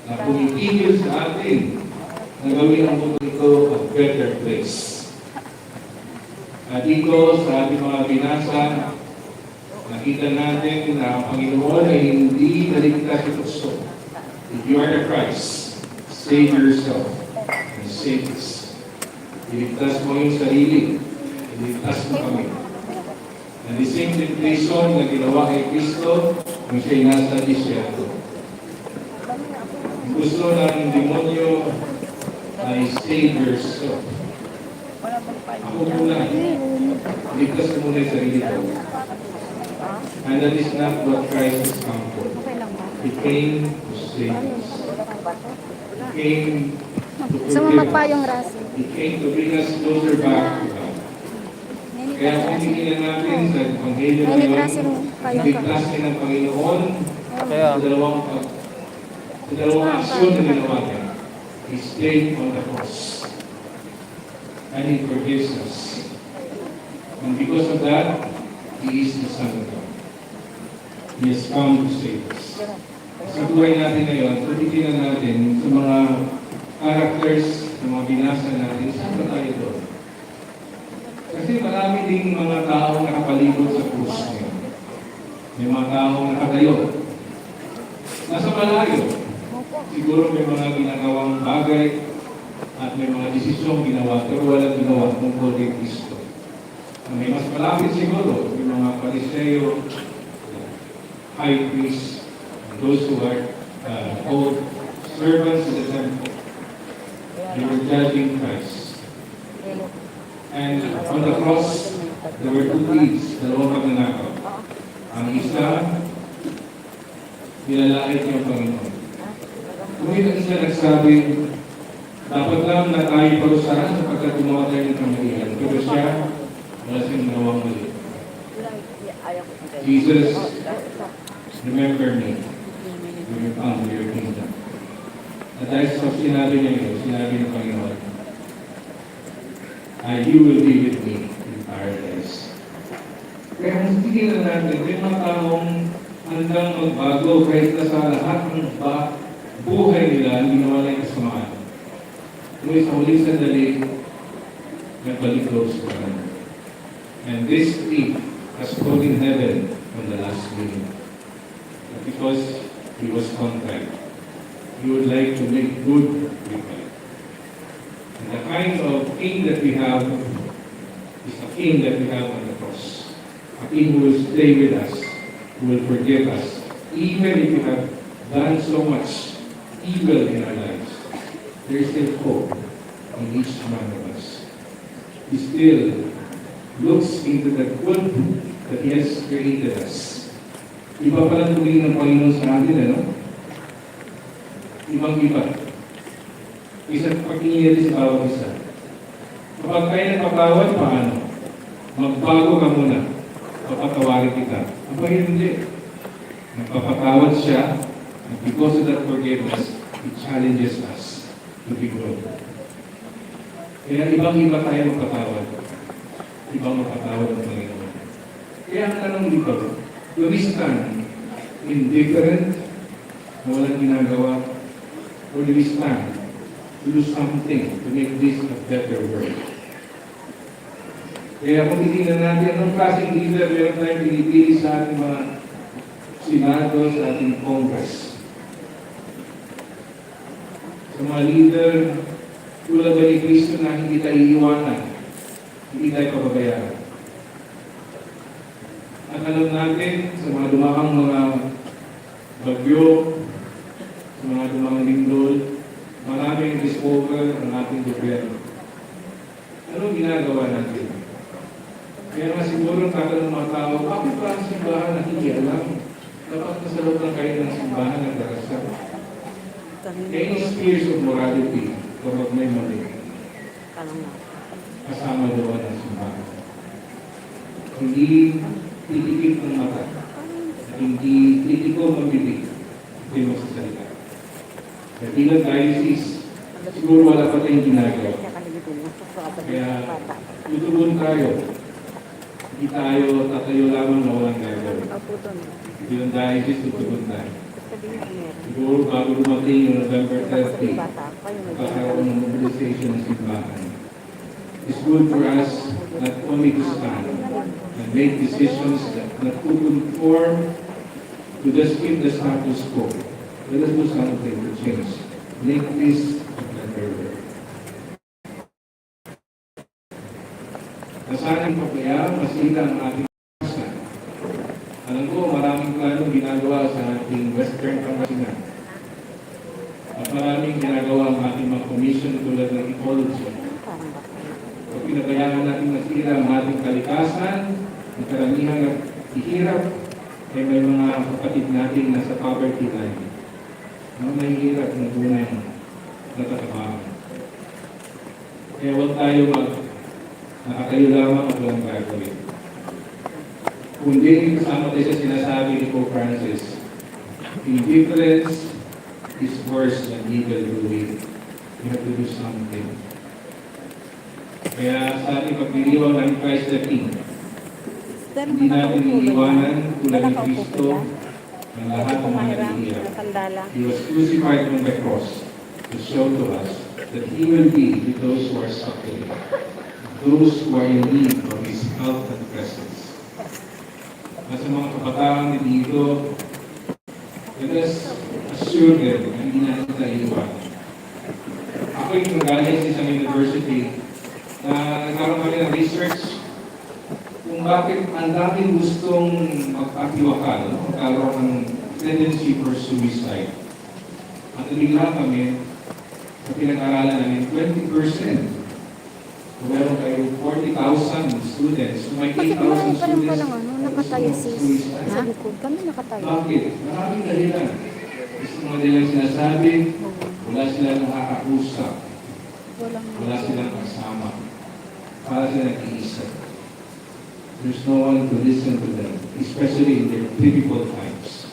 na pumitigil sa atin na gawin ang mundo ito a better place. At dito sa ating mga binasa, nakita natin na ang Panginoon ay hindi naligtas sa puso. If you are the Christ, save yourself and save us. Iligtas mo yung sarili, iligtas mo kami. And the same temptation na ginawa kay Kristo nung siya'y nasa disyerto. Gusto ng demonyo ay save yourself. Ako muna. Ligtas mo muna yung sarili ko. And that is not what Christ has come for. He came to save us. He came to forgive us. He came to bring us closer back to God. Kaya kung tingnan natin sa Ebanghelyo ngayon, ligtas din ng Panginoon sa dalawang aksyon na ginawa niya. He stayed on the cross. And He forgives us. And because of that, He is the Son of God. He has come to save us. Sa buhay natin ngayon, titignan natin sa mga characters na mga binasa natin, saan ba tayo doon? Kasi marami ding mga taong nakapalibot sa krus ngayon. May mga taong nakatayo. Nasa malayo. Siguro may mga ginagawang bagay at may mga desisyong ginawa, pero walang ginawa tungkol kay Kristo. May mas malapit siguro, yung mga Pariseo, high priests, those who are called servants of the temple. They were judging Christ. And on the cross, there were two thieves, dalawang magnanakaw. Ang isa, nilalait niya ang Panginoon. Ngunit ang isa nagsabi, dapat lang na tayo parusahan sapagkat gumawa tayo ng kamalian. Pero siya, wala siyang ginawang mali. Jesus, remember me when you come to your kingdom. At dahil sa sinabi niya yun, sinabi ng Panginoon, you will be with me in paradise. Kaya kung tingnan natin, may mga taong handang magbago kahit na sa lahat ng buhay nila, ginawa na yung kasamaan. Ngunit sa huling sandali, nagbalik loob sa Panginoon. And this thief has gone in heaven on the last minute. Because he was contrite. He would like to make good with God. And the kind of king that we have is the king that we have on the cross. A king who will stay with us, who will forgive us, even if we have done so much evil in our lives. There is still hope in each one of us. He still looks into the good that He has created us. Iba palang tumingin ng Panginoon sa atin, ano? Ibang-iba. Isang pagtingin natin sa bawat isa. Kapag tayo nagpatawad, paano? Magbago ka muna. Papatawarin kita. Aba, hindi. Nagpapatawad siya, and because of that forgiveness, it challenges us to be good. Kaya ibang-iba tayo magpatawad. Ibang magpatawad ng Panginoon. Kaya ang tanong dito, do we stand indifferent na walang ginagawa? Or do we stand to do something to make this a better world? Kaya kung titignan natin, anong klaseng leader meron tayong pinipili sa ating mga Senado, sa ating Congress? Sa mga leader, tulad ba ni Kristo na hindi tayo iiwanan, hindi tayo pababayaan. At alam natin, sa mga dumahang mga bagyo, sa mga dumahang lindol, maraming discover ang ating gobyerno. Anong ginagawa natin? Kaya nga siguro tatanong mga tao, bakit ba ang simbahan nakikialam? Dapat nasa loob lang kayo ng simbahan ng darasal. Any spheres of morality, kapag may mali, kasama doon ang simbahan. Hindi titikip ng mata, hindi titiko ng bibig, hindi masasalita. Sa ilang diocese, siguro wala pa tayong ginagawa. Kaya tutugon tayo. Hindi tayo tatayo lamang na walang gagawin. Ilang diocese, tutugon tayo. sabihin ko meron. Siguro bago dumating yung November Basta 30, bata pa yung magkakaroon ng mobilization ng simbahan. It's good for us not only to stand and make decisions that could conform to just keep the status quo. Let us do something to change. Make this a better world. Nasanang papaya, masila ang ating kasa. Alam ko, maraming planong ginagawa sa ating Western Pangasinan. At maraming ginagawa ang ating mga commission tulad ng ecology. Pag pinabayaan natin masira ang ating kalikasan, ang karamihan at ihirap, ay may mga kapatid natin nasa poverty line. Ang mahihirap na tunay na tatamaan. Kaya huwag tayo nakatayo lamang at walang gagawin. Kundi kasama tayo sa sinasabi ni Pope Francis, indifference is worse than evil doing. You have to do something. Kaya sa ating pagdiriwang ng Christ the King, hindi natin iiwanan tulad ni Kristo ang lahat ng mga nahihirap. He was crucified on the cross to show to us that He will be with those who are suffering, those who are in need of His help and presence. At sa mga kabataan ni dito, let us assure them na hindi natin sila iiwanan. Ako yung nagaling sa isang university na nagkaroon kami ng research kung bakit ang daming gustong magpatiwakal, magkaroon ng tendency for suicide. At nabigla kami sa pinag-aralan namin, 20%. Kung meron kayo 40,000 students, kung may 8,000 students, nakatayo sis. Sa likod kami nakatayo. bakit? Maraming dahilan. Gusto mga dahilan sinasabi, wala silang nakakausap, wala silang kasama, para sila nag-iisa. There's no one to listen to them, especially in their difficult times.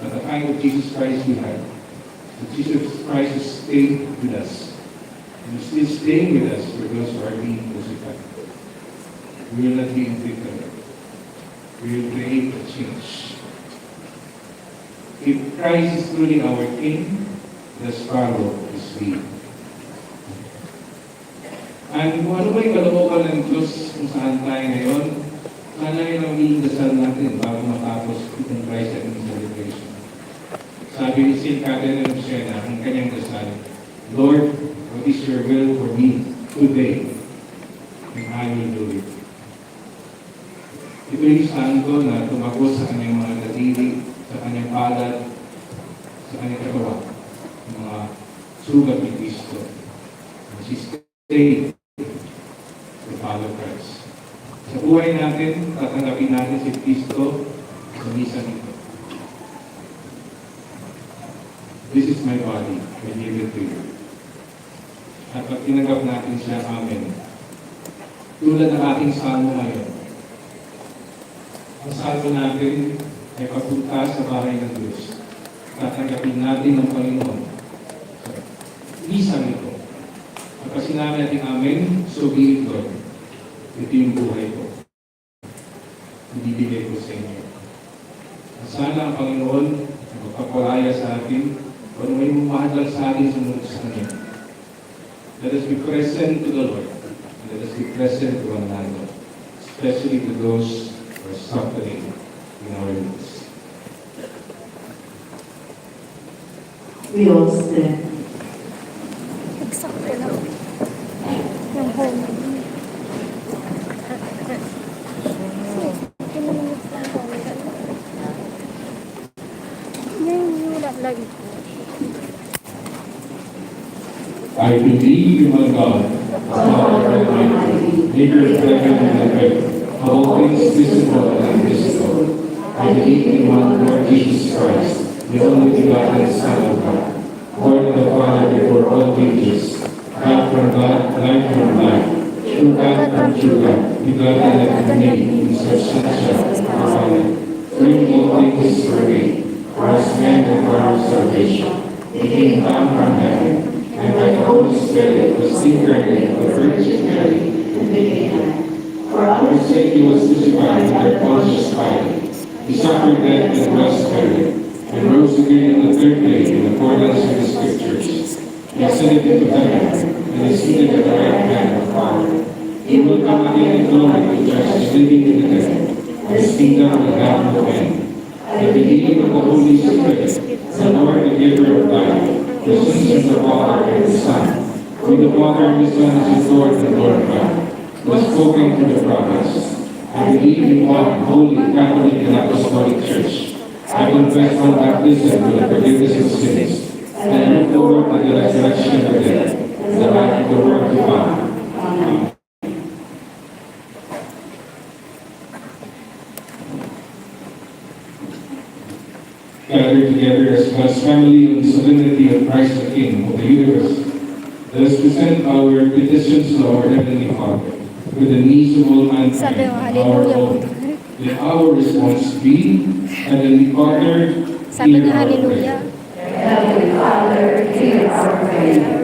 But the kind of Jesus Christ we have, that Jesus Christ has stayed with us, and is still staying with us for those who are being crucified. We will not be indifferent. We will create a change. If Christ is truly our King, let's follow His lead. And kung ano ba yung kalooban ng Diyos kung saan tayo ngayon, sana yun ang iindasal natin bago matapos itong Christ at celebration. Sabi ni St. Catherine of Siena, ang kanyang dasal, Lord, what is your will for me today? And I will do it. Ito yung santo na tumago sa kanyang mga daliri, sa kanyang palad, sa kanyang katawan, ang mga sugat ni Cristo. She stayed to follow Christ. Sa buhay natin, tatanggapin natin si Cristo sa misa nito. This is my body, I give it to you. At pag tinanggap natin siya, Amen. Tulad ng ating salmo ngayon, ang salmo natin ay papunta sa bahay ng Diyos. Tatanggapin natin ng Panginoon sa misa nito. At pag sinabi natin Amen, so be it, Lord. Ito yung buhay ko. Ibibigay ko sa inyo. At sana ang Panginoon ay magpapalaya sa atin kung may mahadlang sa atin sumunod sa Kanya. Let us be present to the Lord. Let us be present to one another, especially to those who are suffering in our midst. We all stand. Eksakto lang. Yung home. I believe in one God, Father Almighty, maker of heaven and earth, of all things visible and invisible. I believe in one Lord Jesus Christ, the only begotten Son of God, born of the Father before all ages, God from God, light from light, true God from true God, begotten and made in substantial Father, free all things were made, for us men and for our salvation. He came down from heaven, and by the Holy Spirit was incarnate of the Virgin Mary and became. For our sake He was crucified under Pontius Pilate. He suffered death and was buried, and rose again on the third day in accordance with the Scriptures. He ascended into heaven, and is seated at the right hand of the Father. He will come again in glory to judge the living and the dead, and his kingdom will have no end. I believe in the Holy Spirit, the Lord, the giver of life, the sons of the Father and the Son, who the Father and the Son is Lord and Lord God, who has spoken to the prophets. I believe in one holy, Catholic, and Apostolic Church. I confess one baptism for the forgiveness of sins, and I look forward to the resurrection of the dead, and the life of the world to come. Amen. Gathered together as God's family in the solemnity of Christ the King of the universe, let us present our petitions to our Heavenly Father with the needs of all Sabi mankind mo, and our hallelujah. own. Let our response be, Heavenly Father, Sabi hear niya, our hallelujah. prayer. Heavenly Father, hear our prayer.